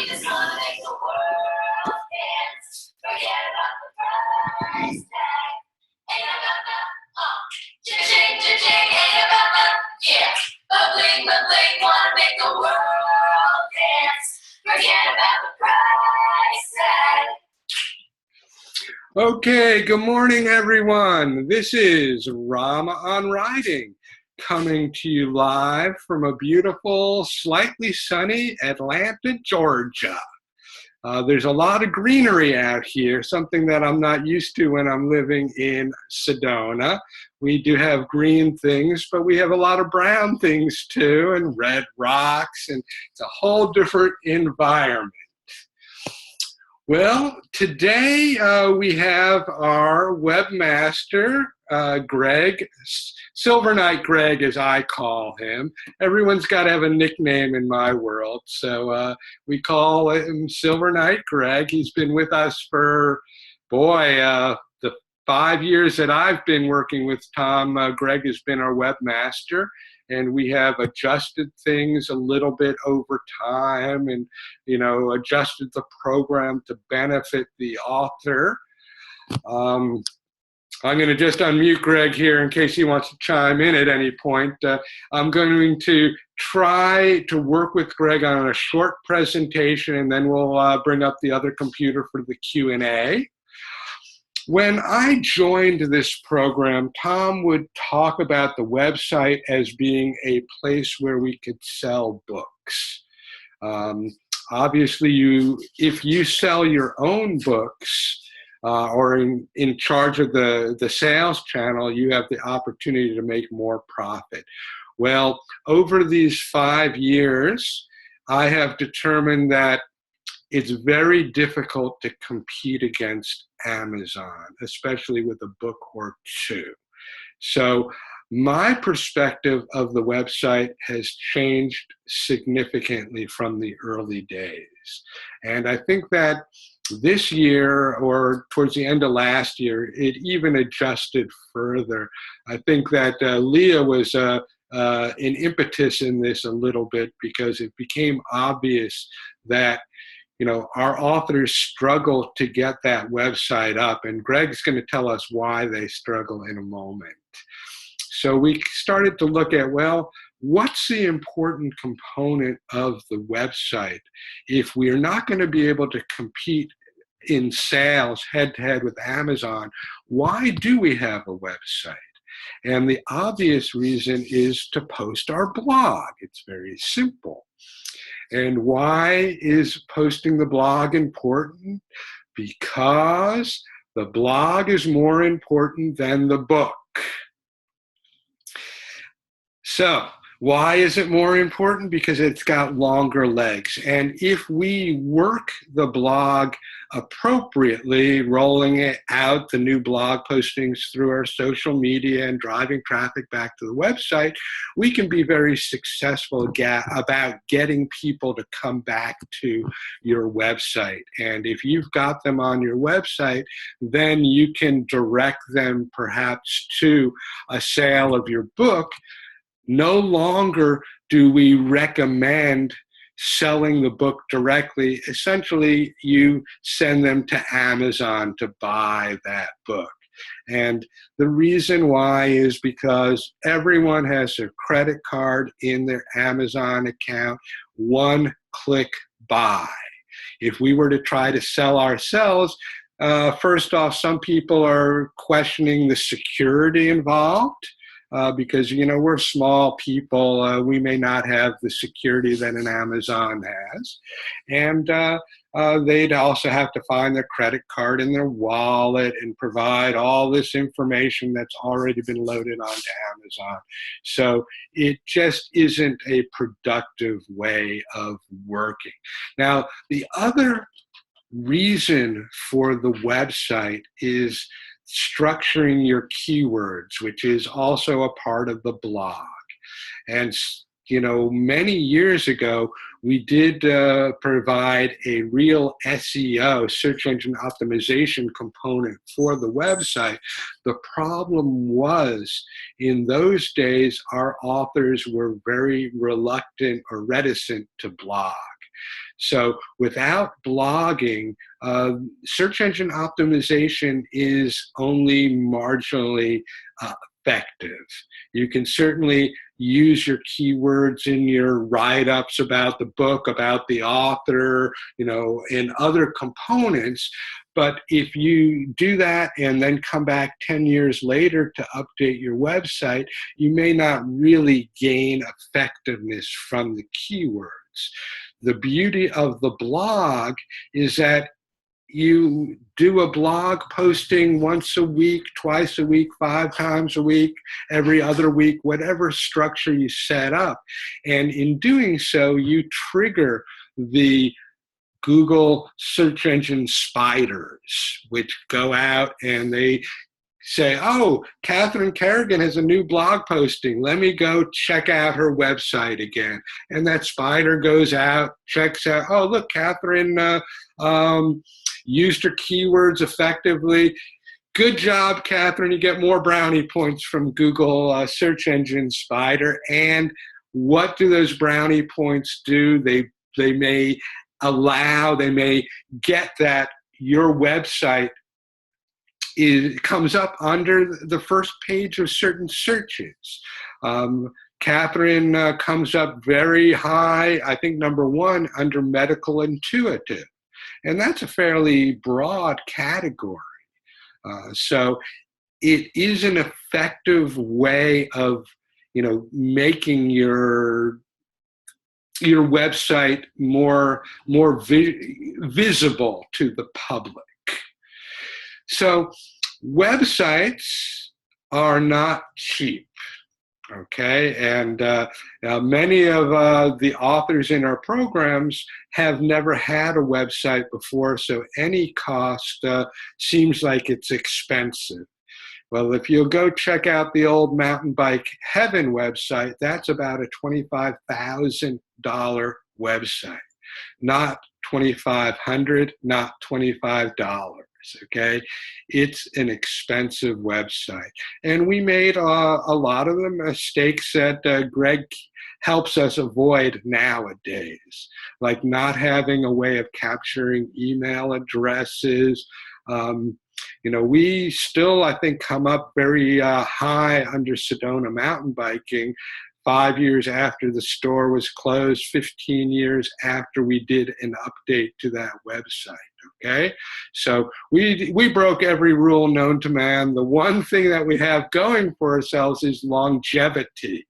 just wanna make the world dance. Forget about the price tag. Ain't about the cha-ching, cha-ching. Ain't about the bling, wanna make the world dance. Forget about the price tag. Okay, good morning, everyone. This is Rama on Writing, coming to you live from a beautiful, slightly sunny Atlanta, Georgia. There's a lot of greenery out here, something that I'm not used to when I'm living in Sedona. We do have green things, but we have a lot of brown things too, and red rocks, and it's a whole different environment. Well, today we have our webmaster, Greg, Silverknight Greg as I call him. Everyone's got to have a nickname in my world, so we call him Silverknight Greg. He's been with us for, the 5 years that I've been working with Tom. Greg has been our webmaster. And we have adjusted things a little bit over time and, adjusted the program to benefit the author. I'm going to just unmute Greg here in case he wants to chime in at any point. I'm going to try to work with Greg on a short presentation, and then we'll bring up the other computer for the Q&A. When I joined this program, Tom would talk about the website as being a place where we could sell books. Obviously, if you sell your own books or in charge of the sales channel, you have the opportunity to make more profit. Well, over these 5 years, I have determined that it's very difficult to compete against Amazon, especially with a book or two. So my perspective of the website has changed significantly from the early days. And I think that this year, or towards the end of last year, it even adjusted further. I think that Leah was an impetus in this a little bit, because it became obvious that our authors struggle to get that website up, and Greg's going to tell us why they struggle in a moment. So we started to look at, well, what's the important component of the website? If we're not going to be able to compete in sales head-to-head with Amazon, why do we have a website? And the obvious reason is to post our blog. It's very simple. And why is posting the blog important? Because the blog is more important than the book. So, why is it more important? Because it's got longer legs. And if we work the blog appropriately, rolling it out, the new blog postings through our social media and driving traffic back to the website, we can be very successful about getting people to come back to your website. And if you've got them on your website, then you can direct them perhaps to a sale of your book. No longer do we recommend selling the book directly. Essentially, you send them to Amazon to buy that book. And the reason why is because everyone has their credit card in their Amazon account, one-click buy. If we were to try to sell ourselves, first off, some people are questioning the security involved. Because, we're small people, we may not have the security that an Amazon has. And they'd also have to find their credit card in their wallet and provide all this information that's already been loaded onto Amazon. So it just isn't a productive way of working. Now, the other reason for the website is structuring your keywords, which is also a part of the blog. And, many years ago, we did provide a real SEO, search engine optimization component for the website. The problem was, in those days, our authors were very reluctant or reticent to blog. So without blogging, search engine optimization is only marginally effective. You can certainly use your keywords in your write-ups about the book, about the author, in other components. But if you do that and then come back 10 years later to update your website, you may not really gain effectiveness from the keywords. The beauty of the blog is that you do a blog posting once a week, twice a week, 5 times a week, every other week, whatever structure you set up. And in doing so, you trigger the Google search engine spiders, which go out and they say, oh, Catherine Kerrigan has a new blog posting. Let me go check out her website again. And that spider goes out, checks out, oh, look, Catherine used her keywords effectively. Good job, Catherine. You get more brownie points from Google search engine spider. And what do those brownie points do? They may get that your website comes up under the first page of certain searches. Catherine comes up very high, I think #1 under medical intuitive. And that's a fairly broad category. So it is an effective way of, making your website more visible to the public. So websites are not cheap, okay? And many of the authors in our programs have never had a website before, so any cost seems like it's expensive. Well, if you'll go check out the old Mountain Bike Heaven website, that's about a $25,000 website, not $2,500, not $25. Okay, it's an expensive website, and we made a lot of the mistakes that Greg helps us avoid nowadays, like not having a way of capturing email addresses. We still, I think, come up very high under Sedona mountain biking 5 years after the store was closed, 15 years after we did an update to that website, okay? So we broke every rule known to man. The one thing that we have going for ourselves is longevity.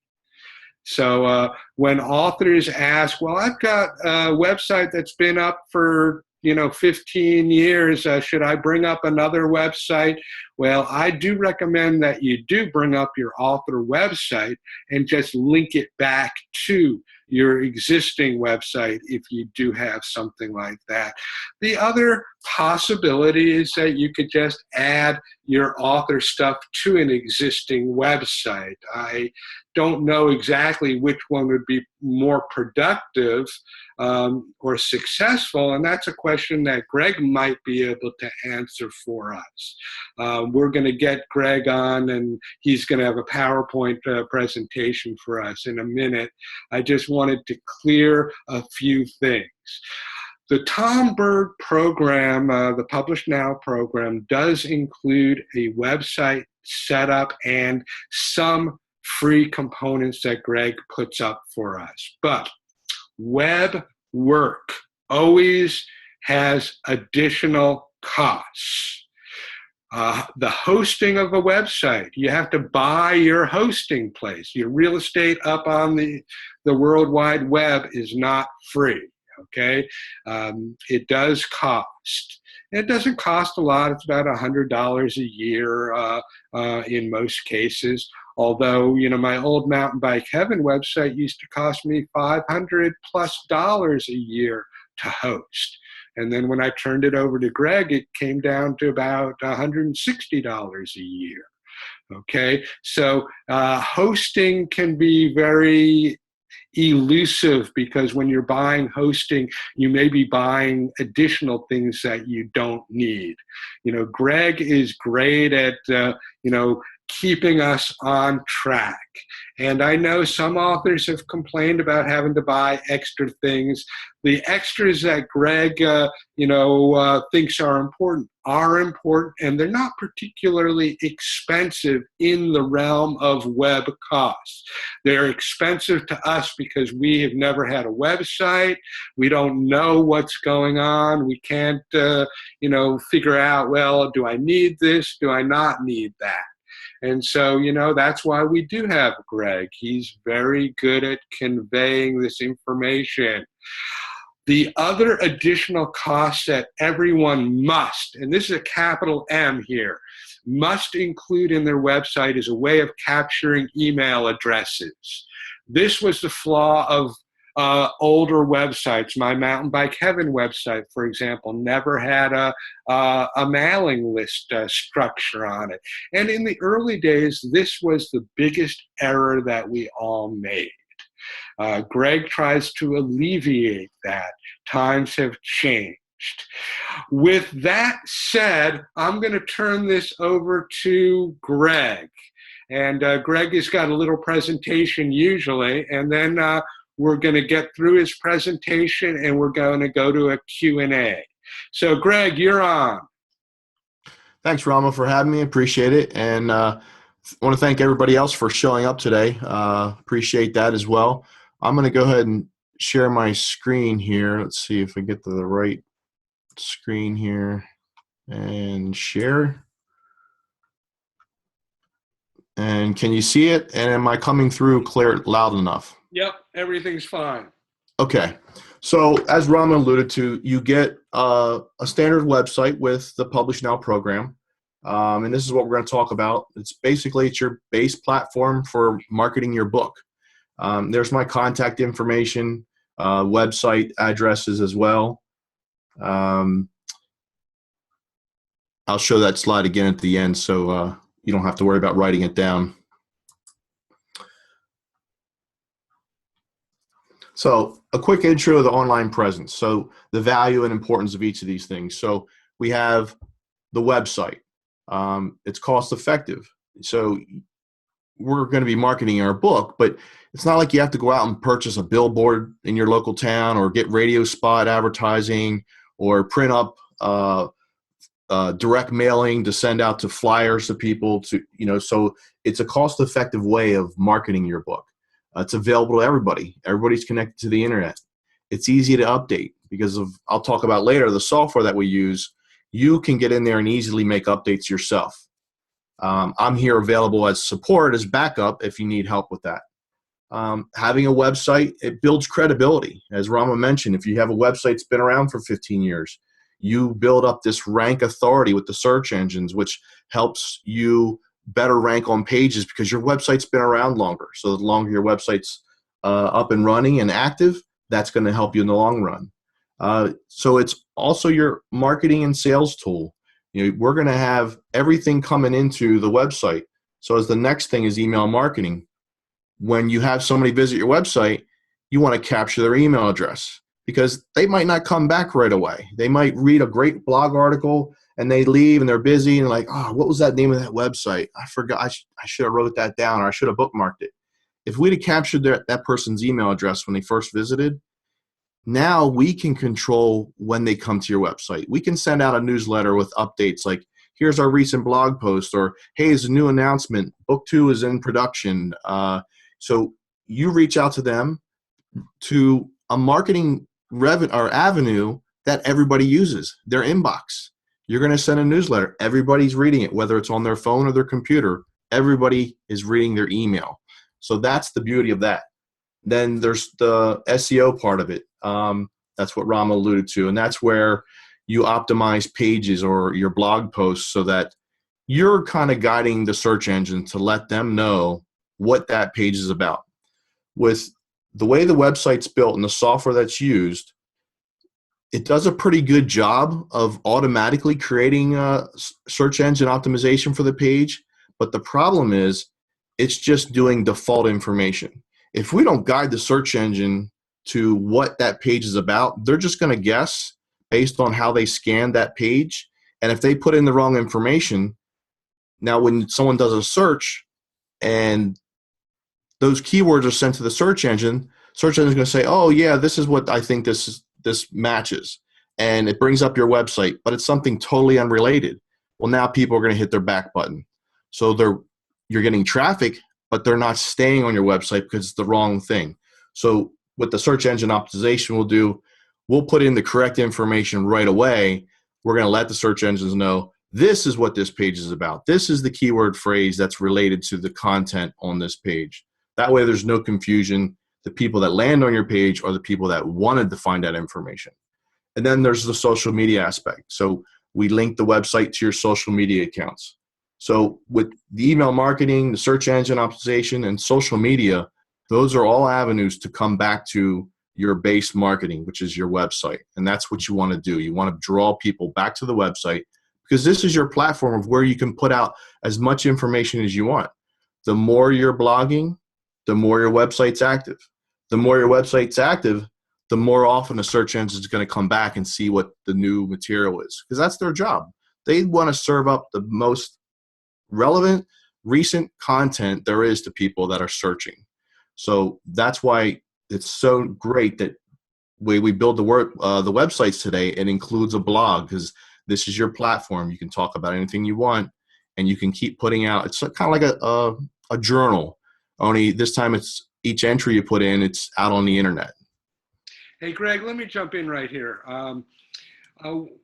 So when authors ask, well, I've got a website that's been up for 15 years, should I bring up another website? Well, I do recommend that you do bring up your author website and just link it back to your existing website if you do have something like that. The other possibility is that you could just add your author stuff to an existing website. I don't know exactly which one would be more productive or successful, and that's a question that Greg might be able to answer for us. We're going to get Greg on, and he's going to have a PowerPoint presentation for us in a minute. I just wanted to clear a few things. The Tom Berg program, the Publish Now program, does include a website setup and some free components that Greg puts up for us. But web work always has additional costs. The hosting of a website, you have to buy your hosting place. Your real estate up on the World Wide Web is not free, okay? It does cost. It doesn't cost a lot. It's about $100 a year in most cases. Although, my old Mountain Bike Heaven website used to cost me $500+ a year to host. And then when I turned it over to Greg, it came down to about $160 a year. Okay, so hosting can be very elusive because when you're buying hosting, you may be buying additional things that you don't need. Greg is great at, keeping us on track. And I know some authors have complained about having to buy extra things. The extras that Greg, thinks are important, and they're not particularly expensive in the realm of web costs. They're expensive to us because we have never had a website. We don't know what's going on. We can't, figure out, well, do I need this? Do I not need that? And so, that's why we do have Greg. He's very good at conveying this information. The other additional costs that everyone must, and this is a capital M here, must include in their website is a way of capturing email addresses. This was the flaw of older websites. My Mountain Bike Heaven website, for example, never had a mailing list structure on it. And in the early days, this was the biggest error that we all made. Greg tries to alleviate that. Times have changed. With that said, I'm going to turn this over to Greg. And Greg has got a little presentation usually, and then we're going to get through his presentation and we're going to go to a Q&A. So Greg, you're on. Thanks, Rama, for having me. Appreciate it. And I want to thank everybody else for showing up today. Appreciate that as well. I'm going to go ahead and share my screen here. Let's see if I get to the right screen here and share. And can you see it? And am I coming through clear, loud enough? Yep, everything's fine. Okay. So as Rama alluded to, you get a standard website with the Publish Now program. And this is what we're going to talk about. It's your base platform for marketing your book. There's my contact information, website addresses as well. I'll show that slide again at the end so you don't have to worry about writing it down. So a quick intro of the online presence. So the value and importance of each of these things. So we have the website. It's cost effective. So we're going to be marketing our book, but it's not like you have to go out and purchase a billboard in your local town or get radio spot advertising or print up direct mailing to send out to flyers to people so it's a cost effective way of marketing your book. It's available to everybody. Everybody's connected to the internet. It's easy to update because I'll talk about later, the software that we use. You can get in there and easily make updates yourself. I'm here available as support, as backup if you need help with that. Having a website, it builds credibility. As Rama mentioned, if you have a website that's been around for 15 years, you build up this rank authority with the search engines, which helps you better rank on pages because your website's been around longer. So the longer your website's up and running and active, that's going to help you in the long run. So it's also your marketing and sales tool. We're going to have everything coming into the website. So as the next thing is email marketing. When you have somebody visit your website, you want to capture their email address because they might not come back right away. They might read a great blog article and they leave and they're busy and like, oh, what was that name of that website? I forgot. I should have wrote that down or I should have bookmarked it. If we'd have captured that person's email address when they first visited, now we can control when they come to your website. We can send out a newsletter with updates like, here's our recent blog post, or hey, it's a new announcement. Book 2 is in production. So you reach out to them to a marketing avenue that everybody uses, their inbox. You're going to send a newsletter. Everybody's reading it, whether it's on their phone or their computer. Everybody is reading their email. So that's the beauty of that. Then there's the SEO part of it. That's what Rama alluded to. And that's where you optimize pages or your blog posts so that you're kind of guiding the search engine to let them know what that page is about. With the way the website's built and the software that's used, it does a pretty good job of automatically creating a search engine optimization for the page. But the problem is it's just doing default information. If we don't guide the search engine to what that page is about, they're just going to guess based on how they scanned that page. And if they put in the wrong information, Now, when someone does a search and those keywords are sent to the search engine is going to say, oh, yeah, this is what I think this matches. And it brings up your website, but it's something totally unrelated. Well, now people are going to hit their back button. So you're getting traffic, but they're not staying on your website because it's the wrong thing. So what the search engine optimization will do, we'll put in the correct information right away. We're going to let the search engines know this is what this page is about. This is the keyword phrase that's related to the content on this page. That way there's no confusion. The people that land on your page are the people that wanted to find that information. And then there's the social media aspect. So we link the website to your social media accounts. So with the email marketing, the search engine optimization, and social media, those are all avenues to come back to your base marketing, which is your website. And that's what you want to do. You want to draw people back to the website because this is your platform of where you can put out as much information as you want. The more you're blogging, the more your website's active. The more your website's active, the more often a search engine is going to come back and see what the new material is, because that's their job. They want to serve up the most relevant, recent content there is to people that are searching. So that's why it's so great that we build the websites today. It includes a blog because this is your platform. You can talk about anything you want, and you can keep putting out. It's kind of like a journal. Only this time, it's each entry you put in, it's out on the internet. Hey, Greg, let me jump in right here.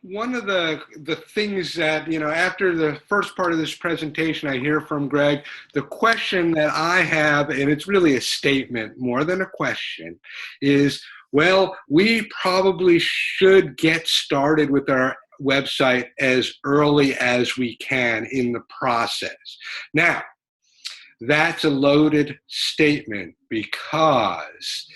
One of the things that, after the first part of this presentation, I hear from Greg, the question that I have, and it's really a statement more than a question, is, well, we probably should get started with our website as early as we can in the process. Now, that's a loaded statement because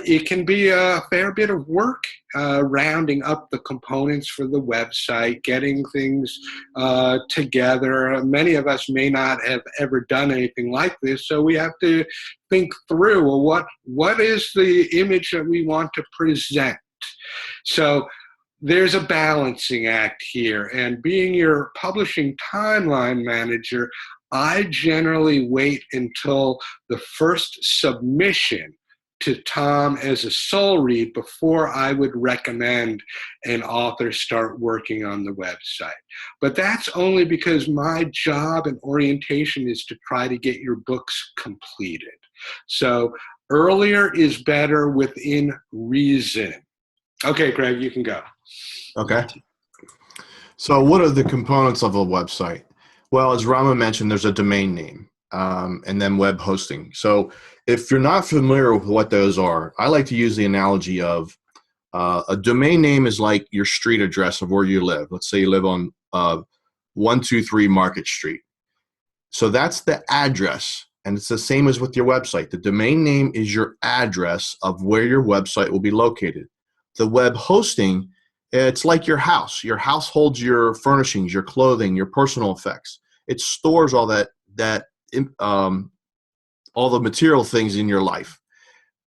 it can be a fair bit of work rounding up the components for the website, getting things together. Many of us may not have ever done anything like this, so we have to think through, well, what is the image that we want to present? So there's a balancing act here, and being your publishing timeline manager, I generally wait until the first submission to Tom as a sole read before I would recommend an author start working on the website. But that's only because my job and orientation is to try to get your books completed. So earlier is better within reason. Okay, Greg, you can go. Okay. So what are the components of a website? Well, as Rama mentioned, there's a domain name and then web hosting. So if you're not familiar with what those are, I like to use the analogy of a domain name is like your street address of where you live. Let's say you live on 123 Market Street. So that's the address, and it's the same as with your website. The domain name is your address of where your website will be located. The web hosting, it's like your house. Your house holds your furnishings, your clothing, your personal effects. It stores all all the material things in your life.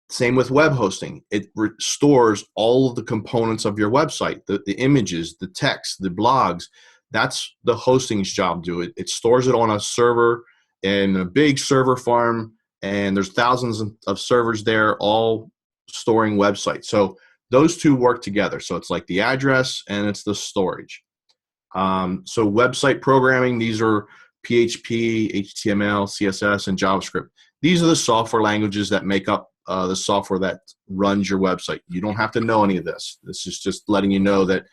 Same with web hosting. It stores all of the components of your website, the images, the text, the blogs. That's the hosting's job to do it. It stores it on a server in a big server farm, and there's thousands of servers there all storing websites. So those two work together. So it's like the address and it's the storage. So website programming, these are PHP, HTML, CSS, and JavaScript. These are the software languages that make up the software that runs your website. You don't have to know any of this. This is just letting you know that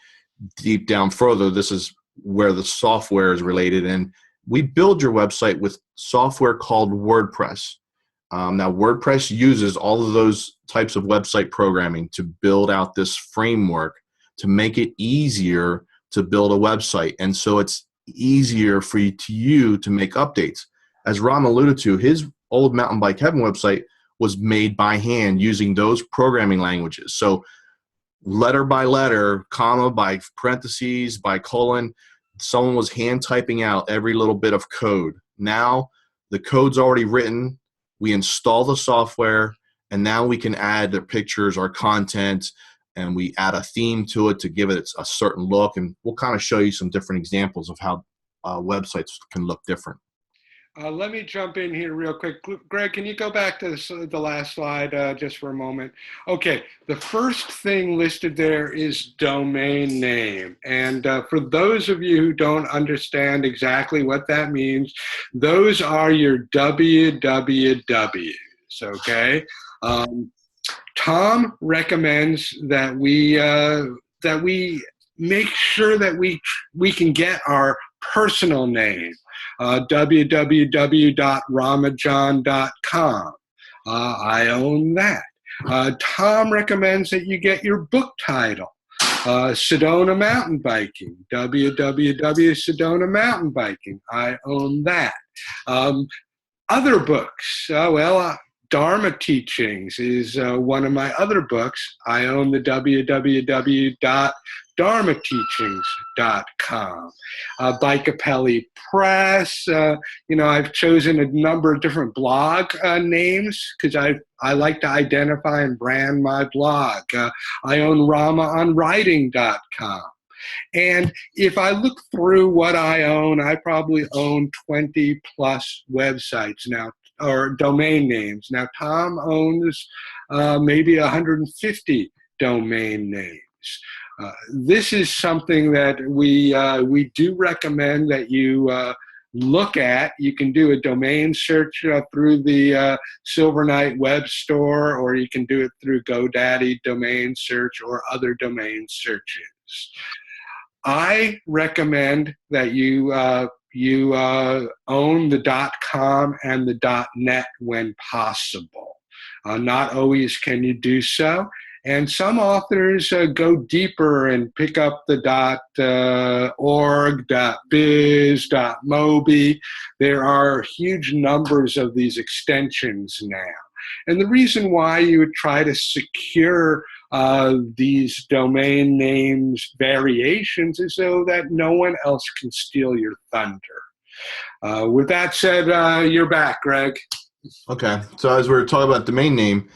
deep down further, this is where the software is related. And we build your website with software called WordPress. Now, WordPress uses all of those types of website programming to build out this framework to make it easier to build a website. And so it's easier for you to make updates. As Ram alluded to, his old Mountain Bike Heaven website was made by hand using those programming languages. So letter by letter, comma by parentheses, by colon, someone was hand typing out every little bit of code. Now the code's already written. We install the software, and now we can add the pictures, our content, and we add a theme to it to give it a certain look. And we'll kind of show you some different examples of how websites can look different. Let me jump in here real quick. Greg, can you go back to the last slide just for a moment? Okay, the first thing listed there is domain name. And for those of you who don't understand exactly what that means, those are your wwws, okay? Tom recommends that we make sure that we can get our personal name. www.ramajohn.com. I own that. Tom recommends that you get your book title. Sedona Mountain Biking, www.sedonamountainbiking. I own that. Other books, Dharma Teachings is one of my other books. I own the www.dharmateachings.com. Bikapelli Press. I've chosen a number of different blog names because I like to identify and brand my blog. I own RamaOnWriting.com. And if I look through what I own, I probably own 20 plus websites now, or domain names. Now, Tom owns maybe 150 domain names. This is something that we do recommend that you look at. You can do a domain search through the Silverknight web store, or you can do it through GoDaddy domain search or other domain searches. I recommend that you own the .com and the .net when possible. Not always can you do so. And some authors go deeper and pick up the .org, .biz, .mobi. There are huge numbers of these extensions now. And the reason why you would try to secure these domain names variations is so that no one else can steal your thunder. With that said, you're back, Greg. Okay, so as we were talking about domain name,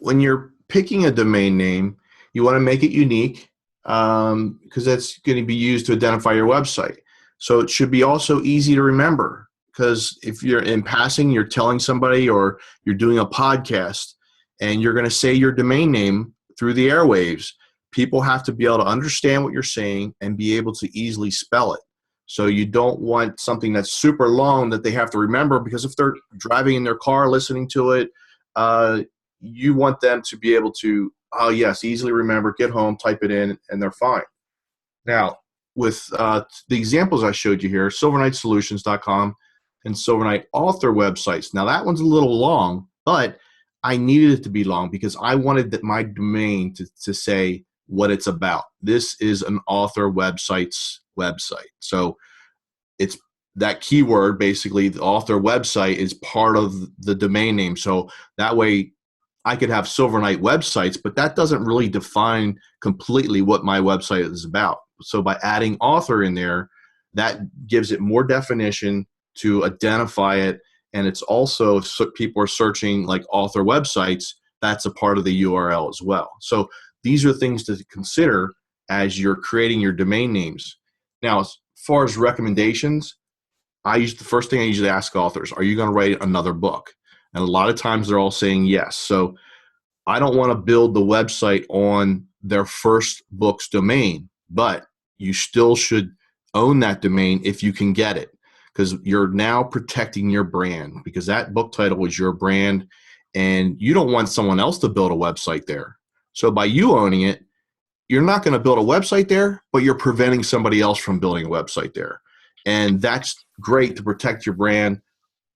when you're picking a domain name, you want to make it unique because that's going to be used to identify your website. So it should be also easy to remember, because if you're in passing, you're telling somebody, or you're doing a podcast and you're going to say your domain name through the airwaves, people have to be able to understand what you're saying and be able to easily spell it. So you don't want something that's super long that they have to remember, because if they're driving in their car listening to it, you want them to be able to, oh yes, easily remember, get home, type it in, and they're fine. Now, with the examples I showed you here, silverknightsolutions.com and Silverknight author websites. Now that one's a little long, but I needed it to be long because I wanted my domain to say what it's about. This is an author website's website. So it's that keyword, basically, the author website is part of the domain name. So that way I could have Silverknight websites, but that doesn't really define completely what my website is about. So by adding author in there, that gives it more definition to identify it. And it's also, so people are searching like author websites, that's a part of the URL as well. So these are things to consider as you're creating your domain names. Now, as far as recommendations, the first thing I usually ask authors, are you going to write another book? And a lot of times they're all saying yes. So I don't want to build the website on their first book's domain, but you still should own that domain if you can get it, because you're now protecting your brand, because that book title is your brand and you don't want someone else to build a website there. So by you owning it, you're not going to build a website there, but you're preventing somebody else from building a website there. And that's great to protect your brand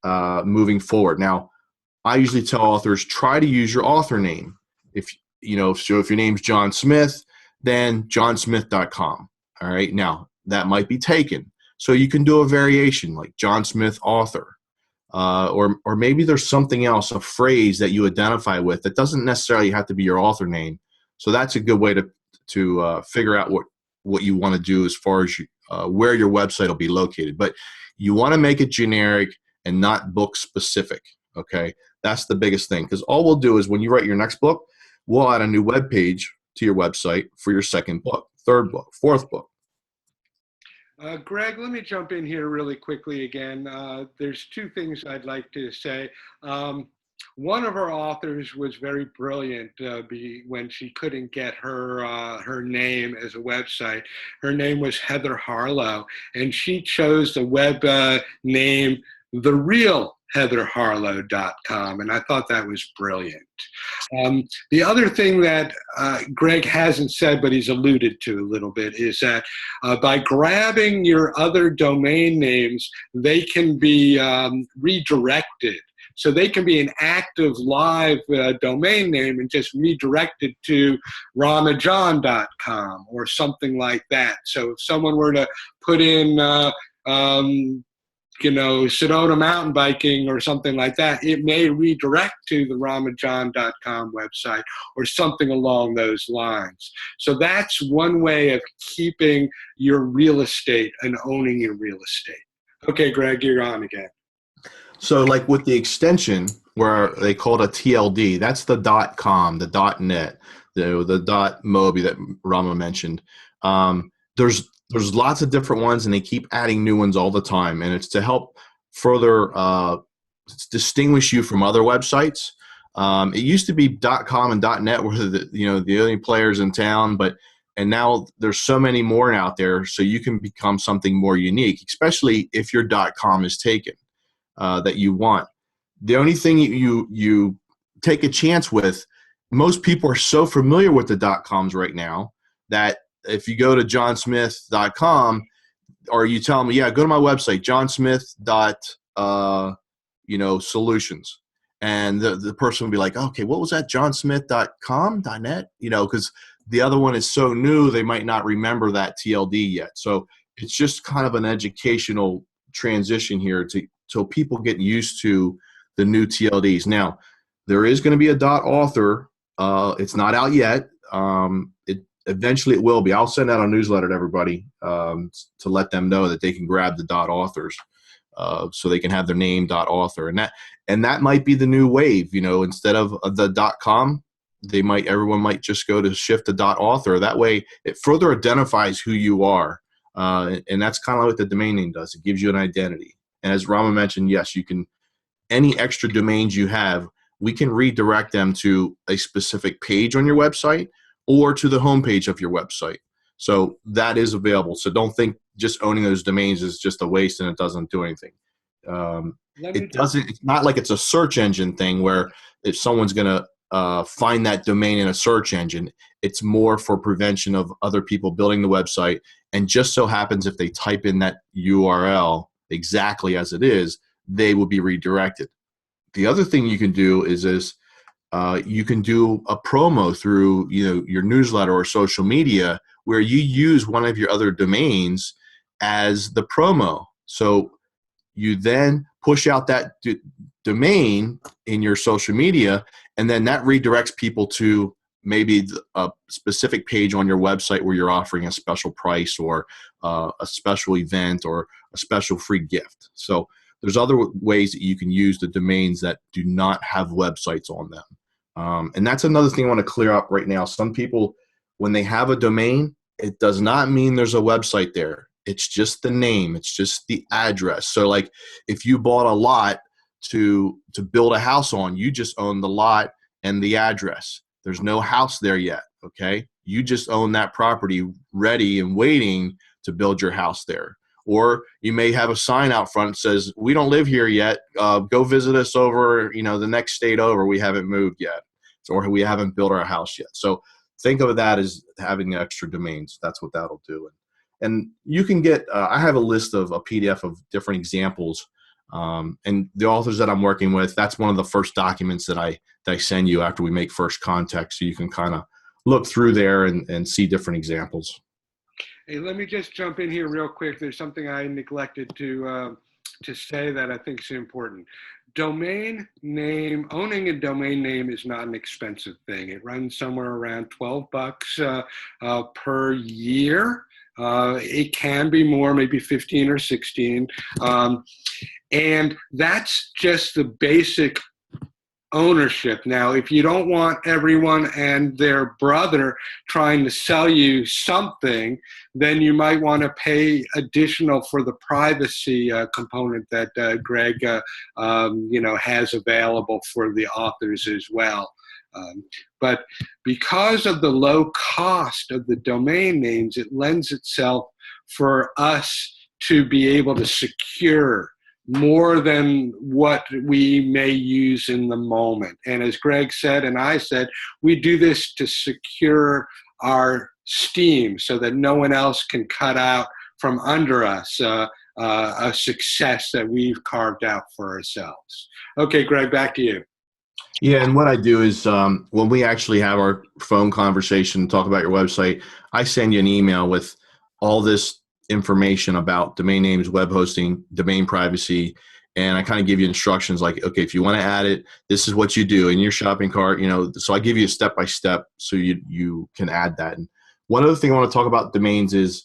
moving forward. Now, I usually tell authors, try to use your author name. If your name's John Smith, then johnsmith.com. All right. Now, that might be taken. So you can do a variation like John Smith author. Or maybe there's something else, a phrase that you identify with that doesn't necessarily have to be your author name. So that's a good way to figure out what you want to do as far as where your website will be located. But you want to make it generic and not book specific. Okay, that's the biggest thing, because all we'll do is when you write your next book, we'll add a new web page to your website for your second book, third book, fourth book. Greg, let me jump in here really quickly again. There's two things I'd like to say. One of our authors was very brilliant when she couldn't get her name as a website. Her name was Heather Harlow, and she chose the web name therealheatherharlow.com, and I thought that was brilliant. The other thing that Greg hasn't said, but he's alluded to a little bit, is that by grabbing your other domain names, they can be redirected. So they can be an active live domain name and just redirected to ramajohn.com or something like that. So if someone were to put in Sedona mountain biking or something like that, it may redirect to the ramajohn.com website or something along those lines. So that's one way of keeping your real estate and owning your real estate. Okay, Greg, you're on again. So like with the extension where they call it a TLD, that's the .com, the .net, the .mobi that Rama mentioned. There's lots of different ones, and they keep adding new ones all the time, and it's to help further distinguish you from other websites. It used to be .com and .net were the only players in town, and now there's so many more out there, so you can become something more unique, especially if your .com is taken that you want. The only thing you take a chance with, most people are so familiar with the .coms right now that if you go to johnsmith.com or you tell them, yeah, go to my website, johnsmith.solutions. And the person will be like, okay, what was that? johnsmith.com, .net? Because the other one is so new, they might not remember that TLD yet. So it's just kind of an educational transition here so people get used to the new TLDs. Now, there is going to be a .author. It's not out yet. Eventually it will be. I'll send out a newsletter to everybody to let them know that they can grab the .authors so they can have their name .author. And that might be the new wave. Instead of the .com, everyone might just go to shift to .author. That way it further identifies who you are. And that's kind of what the domain name does. It gives you an identity. And as Rama mentioned, yes, you can, any extra domains you have, we can redirect them to a specific page on your website or to the homepage of your website. So that is available. So don't think just owning those domains is just a waste and it doesn't do anything. It's not like it's a search engine thing where if someone's going to find that domain in a search engine, it's more for prevention of other people building the website. And just so happens if they type in that URL exactly as it is, they will be redirected. The other thing you can do is you can do a promo through your newsletter or social media where you use one of your other domains as the promo. So you then push out that domain in your social media, and then that redirects people to maybe a specific page on your website where you're offering a special price or a special event or a special free gift. So there's other ways that you can use the domains that do not have websites on them. And that's another thing I want to clear up right now. Some people, when they have a domain, it does not mean there's a website there. It's just the name. It's just the address. So like if you bought a lot to build a house on, you just own the lot and the address. There's no house there yet, okay? You just own that property ready and waiting to build your house there. Or you may have a sign out front that says, we don't live here yet. Go visit us over, the next state over. We haven't moved yet. Or we haven't built our house yet. So think of that as having extra domains. That's what that'll do. And you can get, I have a list of a PDF of different examples. And the authors that I'm working with, that's one of the first documents that I send you after we make first contact. So you can kind of look through there and see different examples. Hey, let me just jump in here real quick. There's something I neglected to say that I think is important. Domain name, owning a domain name is not an expensive thing. It runs somewhere around $12 per year. It can be more, maybe 15 or 16. And that's just the basic ownership. Now, if you don't want everyone and their brother trying to sell you something, then you might want to pay additional for the privacy component that Greg has available for the authors as well. But because of the low cost of the domain names, it lends itself for us to be able to secure more than what we may use in the moment. And as Greg said, and I said, we do this to secure our steam so that no one else can cut out from under us a success that we've carved out for ourselves. Okay, Greg, back to you. Yeah, and what I do is when we actually have our phone conversation, talk about your website, I send you an email with all this information about domain names, web hosting, domain privacy, and I kind of give you instructions like, okay, if you want to add it, this is what you do in your shopping cart, so I give you a step-by-step so you can add that. And one other thing I want to talk about domains is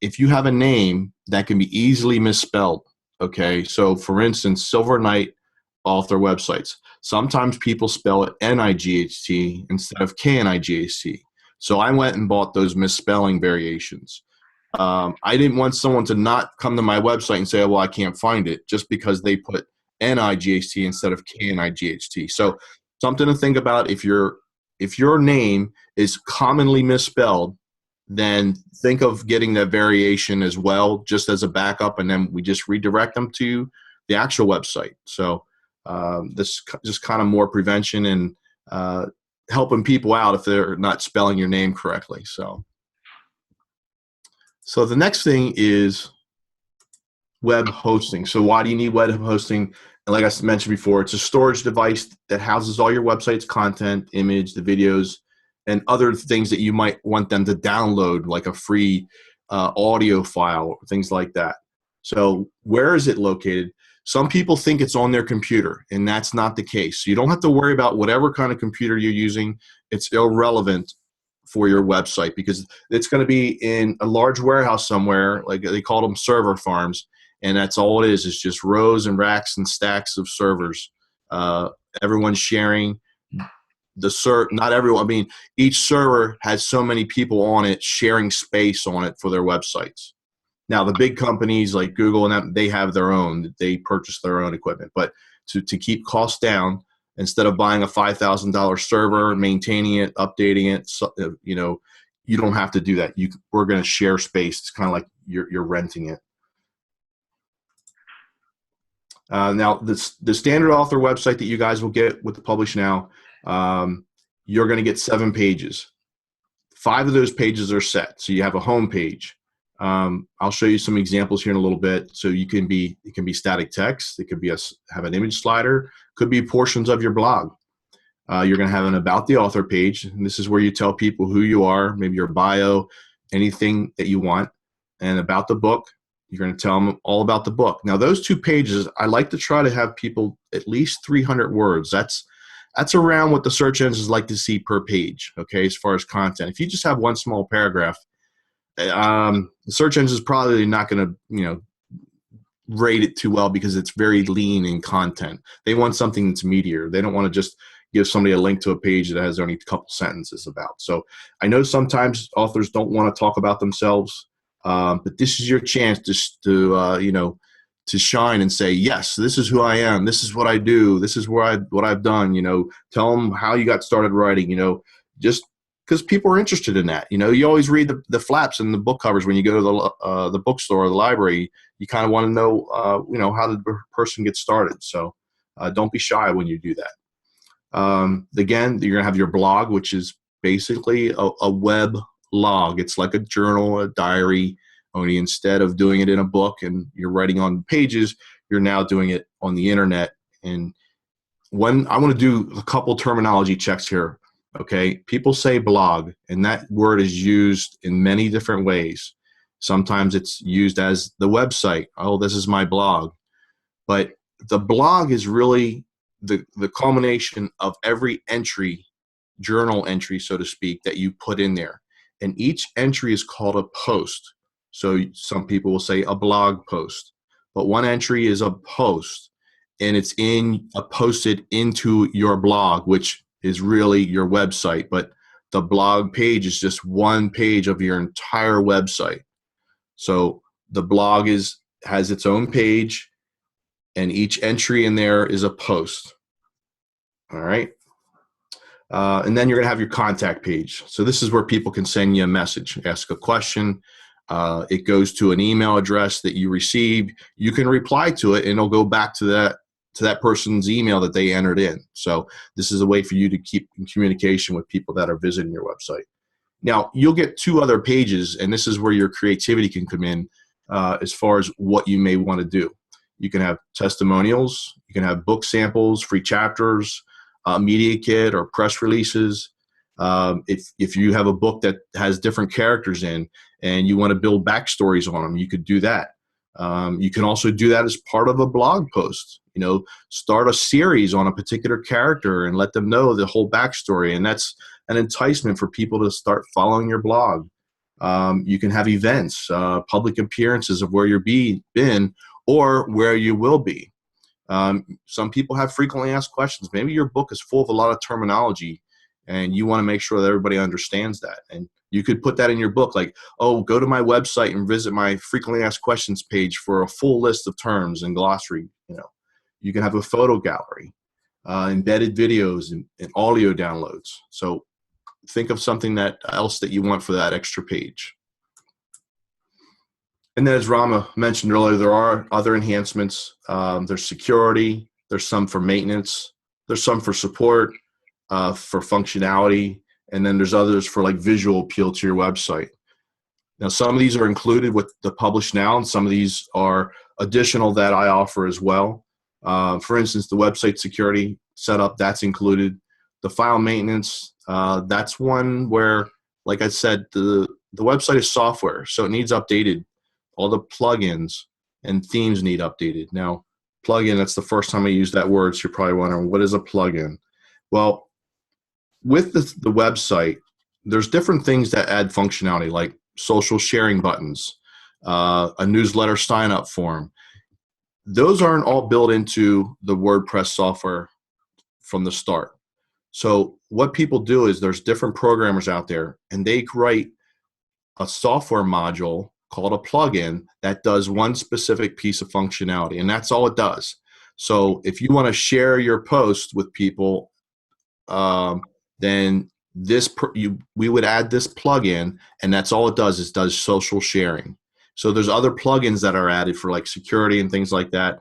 if you have a name that can be easily misspelled, okay, so for instance, Silverknight author websites. Sometimes people spell it N-I-G-H-T instead of K-N-I-G-H-T. So I went and bought those misspelling variations. I didn't want someone to not come to my website and say, oh, well, I can't find it just because they put N-I-G-H-T instead of K-N-I-G-H-T. So something to think about, if your name is commonly misspelled, then think of getting that variation as well, just as a backup, and then we just redirect them to the actual website. So this just kind of more prevention and helping people out if they're not spelling your name correctly. So the next thing is web hosting. So why do you need web hosting? And like I mentioned before, it's a storage device that houses all your website's content, image, the videos, and other things that you might want them to download, like a free audio file, things like that. So where is it located? Some people think it's on their computer, and that's not the case. So you don't have to worry about whatever kind of computer you're using. It's irrelevant for your website because it's going to be in a large warehouse somewhere, like they call them server farms, and that's all it is. It's just rows and racks and stacks of servers. Everyone's sharing not everyone. I mean, each server has so many people on it sharing space on it for their websites. Now, the big companies like Google and that, they have their own. They purchase their own equipment. But to keep costs down, instead of buying a $5,000 server, maintaining it, updating it, you don't have to do that. We're going to share space. It's kind of like you're renting it. Now, the standard author website that you guys will get with the Publish Now, you're going to get 7 pages. 5 of those pages are set. So you have a home page. I'll show you some examples here in a little bit. So it can be static text. It could be have an image slider. Could be portions of your blog. You're going to have an about the author page. And this is where you tell people who you are, maybe your bio, anything that you want. And about the book, you're going to tell them all about the book. Now, those 2 pages, I like to try to have people at least 300 words. That's around what the search engines like to see per page, okay, as far as content. If you just have one small paragraph, the search engine is probably not going to, rate it too well because it's very lean in content. They want something that's meatier. They don't want to just give somebody a link to a page that has only a couple sentences about. So I know sometimes authors don't want to talk about themselves, but this is your chance to shine and say, yes, this is who I am. This is what I do. This is what I've done. Tell them how you got started writing. Just because people are interested in that. You always read the flaps and the book covers when you go to the bookstore or the library. You kind of want to know, how did the person get started. So don't be shy when you do that. Again, you're going to have your blog, which is basically a web log. It's like a journal, a diary, only instead of doing it in a book and you're writing on pages, you're now doing it on the internet. And when I want to do a couple terminology checks here. Okay, people say blog, and that word is used in many different ways. Sometimes it's used as the website. Oh, this is my blog. But the blog is really the culmination of every entry, journal entry, so to speak, that you put in there. And each entry is called a post. So some people will say a blog post. But one entry is a post. and it's posted into your blog, which is really your website, but the blog page is just one page of your entire website. So the blog has its own page, and each entry in there is a post. All right. And then you're going to have your contact page. So this is where people can send you a message, ask a question. It goes to an email address that you received. You can reply to it, and it'll go back to that person's email that they entered in. So this is a way for you to keep in communication with people that are visiting your website. Now, you'll get 2 other pages, and this is where your creativity can come in as far as what you may want to do. You can have testimonials. You can have book samples, free chapters, media kit, or press releases. If you have a book that has different characters in and you want to build backstories on them, you could do that. You can also do that as part of a blog post. Start a series on a particular character and let them know the whole backstory, and that's an enticement for people to start following your blog. You can have events, public appearances of where you've been or where you will be. Some people have frequently asked questions. Maybe your book is full of a lot of terminology, and you want to make sure that everybody understands that. And you could put that in your book, like, oh, go to my website and visit my frequently asked questions page for a full list of terms and glossary. You can have a photo gallery, embedded videos, and audio downloads. So think of something else that you want for that extra page. And then, as Rama mentioned earlier, there are other enhancements. There's security. There's some for maintenance. There's some for support, for functionality. And then there's others for like visual appeal to your website. Now, some of these are included with the Publish Now, and some of these are additional that I offer as well. For instance, the website security setup, that's included. The file maintenance, that's one where, like I said, the website is software, so it needs updated. All the plugins and themes need updated. Now, plugin, that's the first time I use that word, so you're probably wondering, what is a plugin? Well, with the website, there's different things that add functionality, like social sharing buttons, a newsletter sign-up form. Those aren't all built into the WordPress software from the start. So what people do is there's different programmers out there, and they write a software module called a plugin that does one specific piece of functionality, and that's all it does. So if you want to share your post with people, then we would add this plugin, and that's all it does, is does social sharing. So there's other plugins that are added for like security and things like that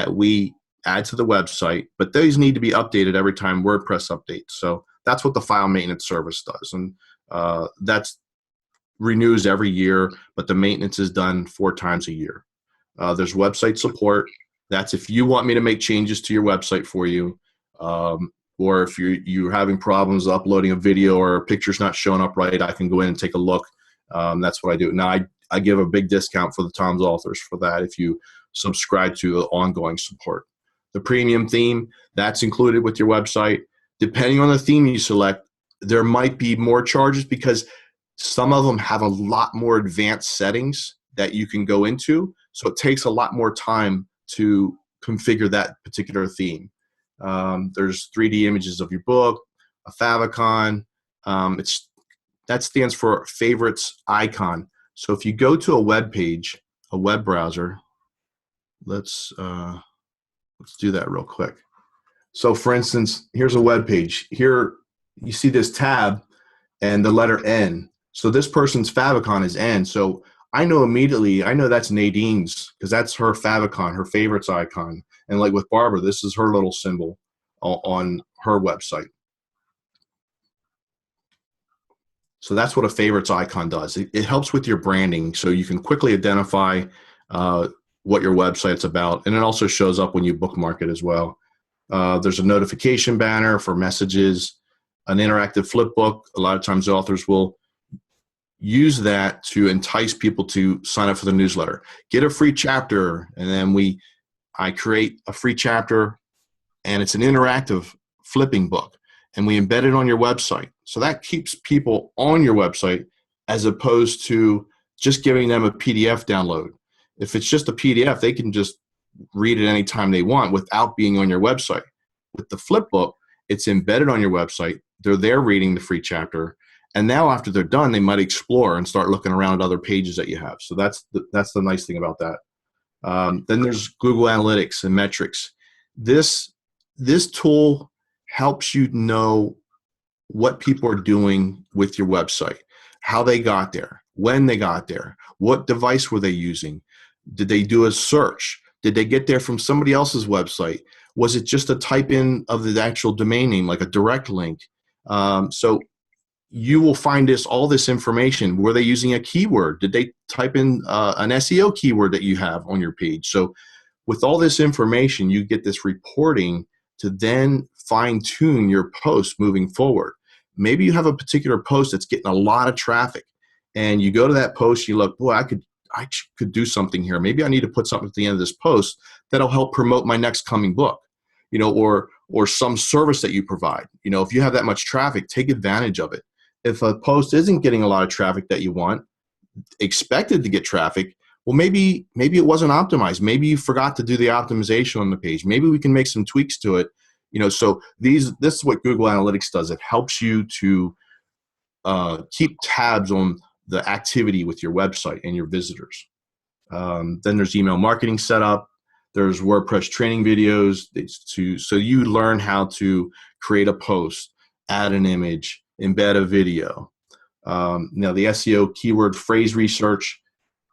we add to the website, but those need to be updated every time WordPress updates. So that's what the file maintenance service does, and that's renews every year, but the maintenance is done 4 times a year. There's website support. That's if you want me to make changes to your website for you, or if you're having problems uploading a video or a picture's not showing up right, I can go in and take a look. That's what I do. Now, I give a big discount for the Tom's Authors for that if you subscribe to ongoing support. The premium theme, that's included with your website. Depending on the theme you select, there might be more charges because some of them have a lot more advanced settings that you can go into. So it takes a lot more time to configure that particular theme. There's 3D images of your book, a favicon. That stands for favorites icon. So if you go to a web page, a web browser, let's do that real quick. So for instance, here's a web page. Here you see this tab and the letter N. So this person's favicon is N. So I know immediately, that's Nadine's because that's her favicon, her favorites icon. And like with Barbara, this is her little symbol on her website. So that's what a favorites icon does. It helps with your branding so you can quickly identify what your website's about. And it also shows up when you bookmark it as well. There's a notification banner for messages, an interactive flipbook. A lot of times the authors will use that to entice people to sign up for the newsletter. Get a free chapter, and then I create a free chapter, and it's an interactive flipping book, and we embed it on your website. So that keeps people on your website as opposed to just giving them a PDF download. If it's just a PDF, they can just read it anytime they want without being on your website. With the flip book, it's embedded on your website. They're there reading the free chapter. And now after they're done, they might explore and start looking around at other pages that you have. So that's the nice thing about that. Then there's Google Analytics and metrics. This tool helps you know what people are doing with your website, how they got there, when they got there, what device were they using, did they do a search, did they get there from somebody else's website, was it just a type in of the actual domain name, like a direct link. So you will find all this information. Were they using a keyword? Did they type in an SEO keyword that you have on your page? So with all this information, you get this reporting to then fine tune your post moving forward. Maybe you have a particular post that's getting a lot of traffic, and you go to that post, you look, boy, I could do something here. Maybe I need to put something at the end of this post that'll help promote my next coming book, or some service that you provide. If you have that much traffic, take advantage of it. If a post isn't getting a lot of traffic that you want, expected to get traffic, well, maybe it wasn't optimized. Maybe you forgot to do the optimization on the page. Maybe we can make some tweaks to it. So this is what Google Analytics does. It helps you to keep tabs on the activity with your website and your visitors. Then there's email marketing setup. There's WordPress training videos so you learn how to create a post, add an image, embed a video. Now the SEO keyword phrase research,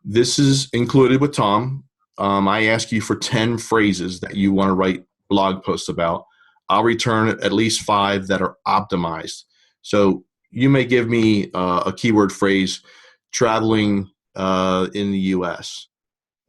this is included with Tom. I ask you for 10 phrases that you want to write blog posts about. I'll return at least 5 that are optimized. So you may give me a keyword phrase, traveling in the US.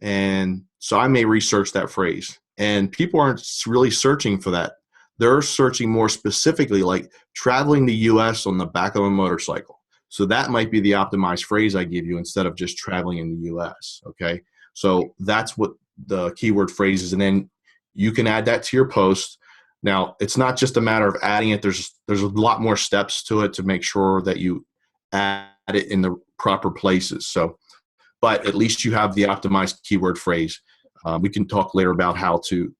And so I may research that phrase. And people aren't really searching for that. They're searching more specifically, like traveling the US on the back of a motorcycle. So that might be the optimized phrase I give you instead of just traveling in the US. Okay. So that's what the keyword phrase is. And then you can add that to your post. Now, it's not just a matter of adding it. There's a lot more steps to it to make sure that you add it in the proper places. So, but at least you have the optimized keyword phrase. We can talk later about how to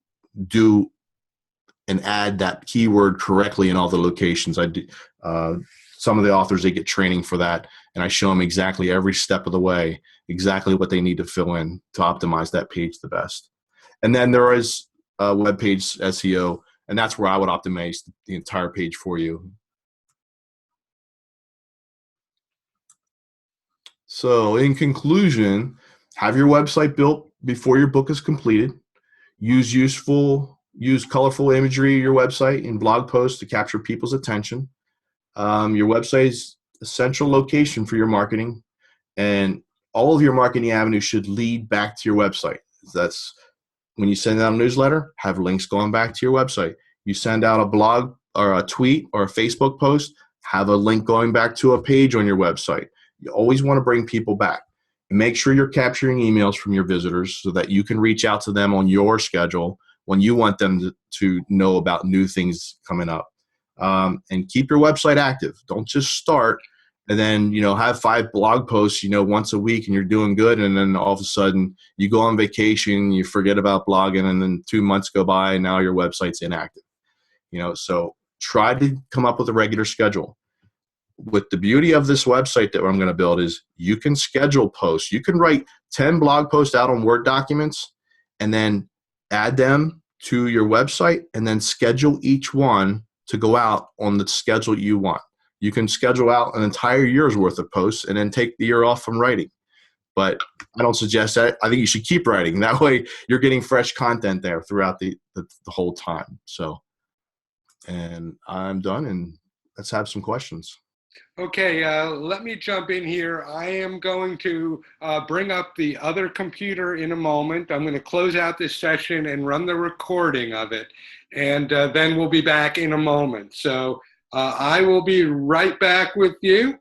do and add that keyword correctly in all the locations. I do. Some of the authors, they get training for that, and I show them exactly every step of the way, exactly what they need to fill in to optimize that page the best. And then there is web page SEO, and that's where I would optimize the entire page for you. So in conclusion, have your website built before your book is completed. Use colorful imagery of your website in blog posts to capture people's attention. Your website is a central location for your marketing, and all of your marketing avenues should lead back to your website. That's when you send out a newsletter, have links going back to your website. You send out a blog or a tweet or a Facebook post, have a link going back to a page on your website. You always want to bring people back. And make sure you're capturing emails from your visitors so that you can reach out to them on your schedule when you want them to know about new things coming up. And keep your website active. Don't just start and then, have 5 blog posts, once a week and you're doing good. And then all of a sudden you go on vacation, you forget about blogging, and then 2 months go by and now your website's inactive. So try to come up with a regular schedule. With the beauty of this website that I'm going to build is you can schedule posts. You can write 10 blog posts out on Word documents and then add them to your website and then schedule each one to go out on the schedule you want. You can schedule out an entire year's worth of posts and then take the year off from writing. But I don't suggest that. I think you should keep writing. That way you're getting fresh content there throughout the whole time. So, and I'm done, and let's have some questions. Okay, let me jump in here. I am going to bring up the other computer in a moment. I'm going to close out this session and run the recording of it, and then we'll be back in a moment. So I will be right back with you.